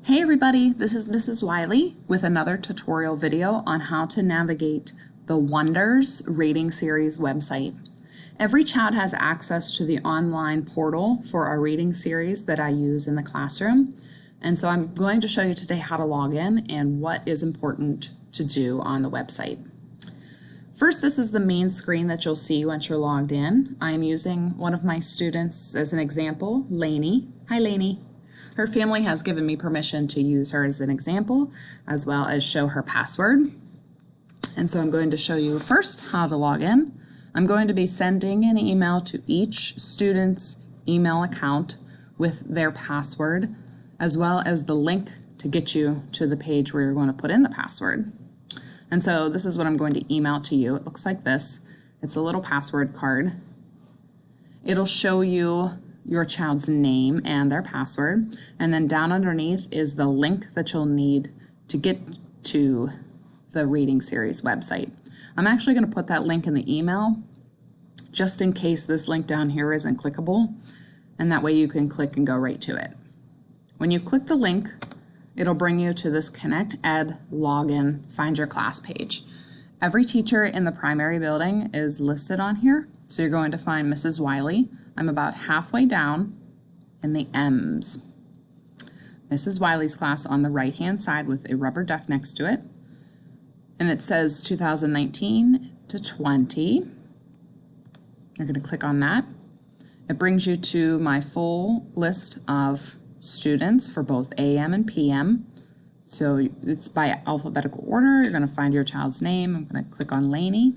Hey everybody, this is Mrs. Wiley with another tutorial video on how to navigate the Wonders Rating Series website. Every child has access to the online portal for our reading series that I use in the classroom. And so I'm going to show you today how to log in and what is important to do on the website. First, this is the main screen that you'll see once you're logged in. I am using one of my students as an example, Lainey. Hi, Lainey. Her family has given me permission to use her as an example, as well as show her password. And so I'm going to show you first how to log in. I'm going to be sending an email to each student's email account with their password, as well as the link to get you to the page where you're going to put in the password. And so this is what I'm going to email to you. It looks like this. It's a little password card. It'll show you your child's name and their password, and then down underneath is the link that you'll need to get to the reading series website. I'm actually going to put that link in the email just in case this link down here isn't clickable, and that way you can click and go right to it. When you click the link, it'll bring you to this Connect Ed login Find Your Class page. Every teacher in the primary building is listed on here, so you're going to find Mrs. Wiley. I'm about halfway down in the M's. Mrs. Wiley's class on the right-hand side with a rubber duck next to it. And it says 2019 to 20. You're going to click on that. It brings you to my full list of students for both AM and PM. So it's by alphabetical order. You're going to find your child's name. I'm going to click on Lainey.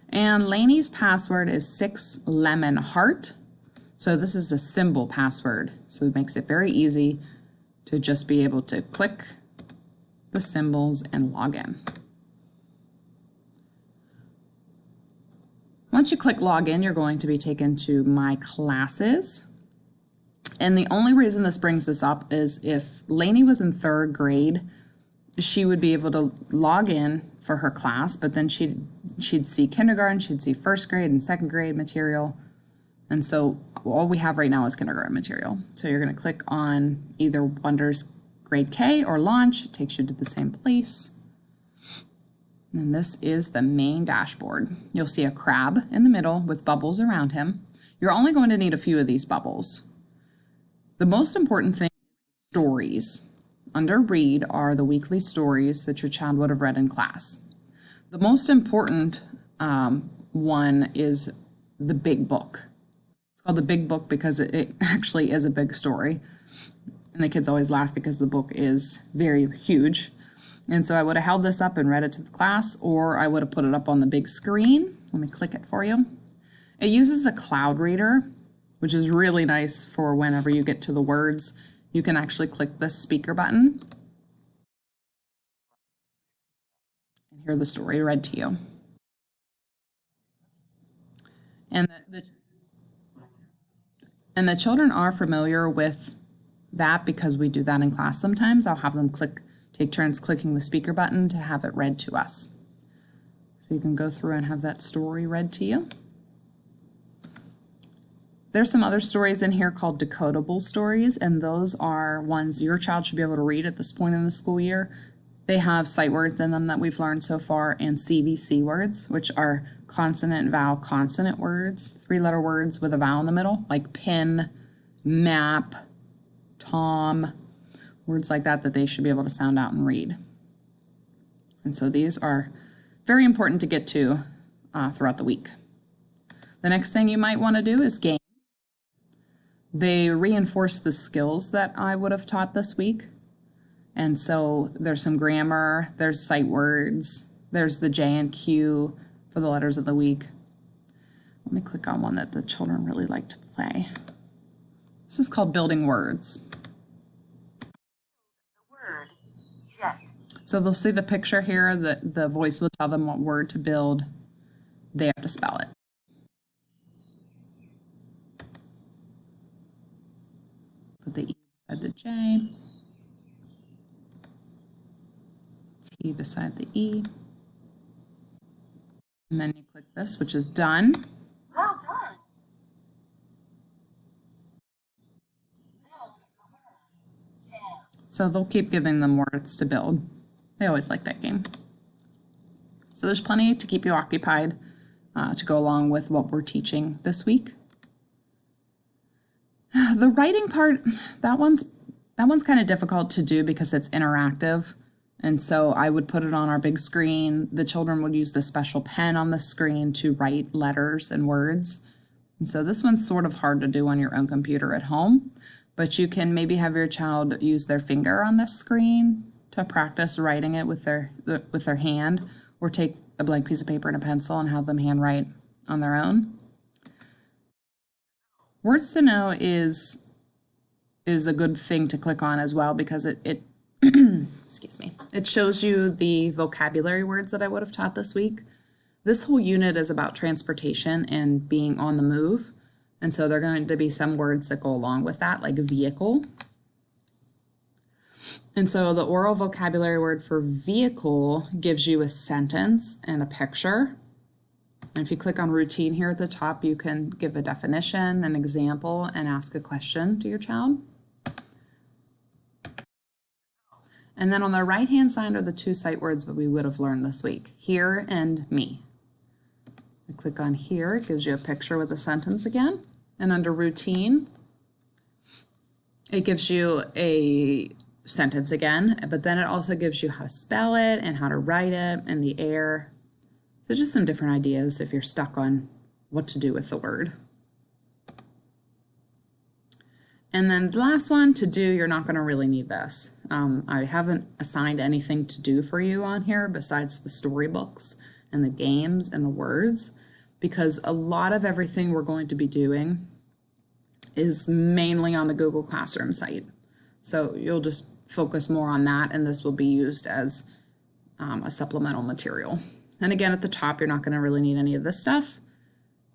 And Lainey's password is 6lemonheart. So this is a symbol password. So it makes it very easy to just be able to click the symbols and log in. Once you click login, you're going to be taken to My Classes. And the only reason this brings this up is if Lainey was in 3rd grade, she would be able to log in for her class, but then she'd see kindergarten, she'd see 1st grade and 2nd grade material. And so all we have right now is kindergarten material. So you're going to click on either Wonders Grade K or Launch. It takes you to the same place. And this is the main dashboard. You'll see a crab in the middle with bubbles around him. You're only going to need a few of these bubbles. The most important thing is stories. Under Read are the weekly stories that your child would have read in class. The most important one is the big book. It's called the big book because it actually is a big story. And the kids always laugh because the book is very huge. And so I would have held this up and read it to the class, or I would have put it up on the big screen. Let me click it for you. It uses a cloud reader, which is really nice for whenever you get to the words. You can actually click the speaker button and hear the story read to you. And the children are familiar with that because we do that in class sometimes. I'll have them take turns clicking the speaker button to have it read to us. So you can go through and have that story read to you. There's some other stories in here called decodable stories, and those are ones your child should be able to read at this point in the school year. They have sight words in them that we've learned so far, and CVC words, which are consonant, vowel, consonant words, 3-letter words with a vowel in the middle, like pin, map, Tom, words like that they should be able to sound out and read. And so these are very important to get to throughout the week. The next thing you might want to do is games. They reinforce the skills that I would have taught this week. And so there's some grammar, there's sight words, there's the J and Q for the letters of the week. Let me click on one that the children really like to play. This is called Building Words. The word jet. So they'll see the picture here, the voice will tell them what word to build. They have to spell it. Put the E beside the J, T beside the E, and then you click this, which is done. Well done. So they'll keep giving them words to build. They always like that game. So there's plenty to keep you occupied to go along with what we're teaching this week. The writing part, that one's kind of difficult to do because it's interactive. And so I would put it on our big screen. The children would use the special pen on the screen to write letters and words. And so this one's sort of hard to do on your own computer at home, but you can maybe have your child use their finger on the screen to practice writing it with their hand, or take a blank piece of paper and a pencil and have them handwrite on their own. Words to Know is a good thing to click on as well, because it excuse me, it shows you the vocabulary words that I would have taught this week. This whole unit is about transportation and being on the move. And so there are going to be some words that go along with that, like vehicle. And so the oral vocabulary word for vehicle gives you a sentence and a picture. And if you click on routine here at the top, you can give a definition, an example, and ask a question to your child. And then on the right-hand side are the two sight words that we would have learned this week, here and me. I click on here, it gives you a picture with a sentence again. And under routine, it gives you a sentence again, but then it also gives you how to spell it and how to write it and the air. So just some different ideas if you're stuck on what to do with the word. And then the last one, to do, you're not going to really need this. I haven't assigned anything to do for you on here besides the storybooks and the games and the words, because a lot of everything we're going to be doing is mainly on the Google Classroom site. So you'll just focus more on that, and this will be used as a supplemental material. And again, at the top, you're not going to really need any of this stuff.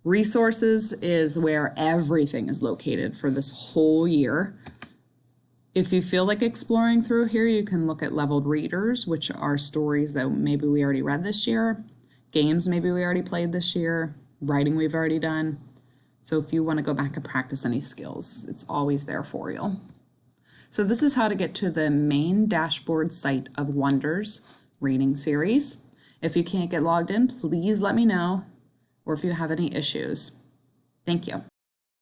Resources is where everything is located for this whole year. If you feel like exploring through here, you can look at leveled readers, which are stories that maybe we already read this year, games maybe we already played this year, writing we've already done. So if you want to go back and practice any skills, it's always there for you. So this is how to get to the main dashboard site of Wonders reading series. If you can't get logged in, please let me know, or if you have any issues. Thank you.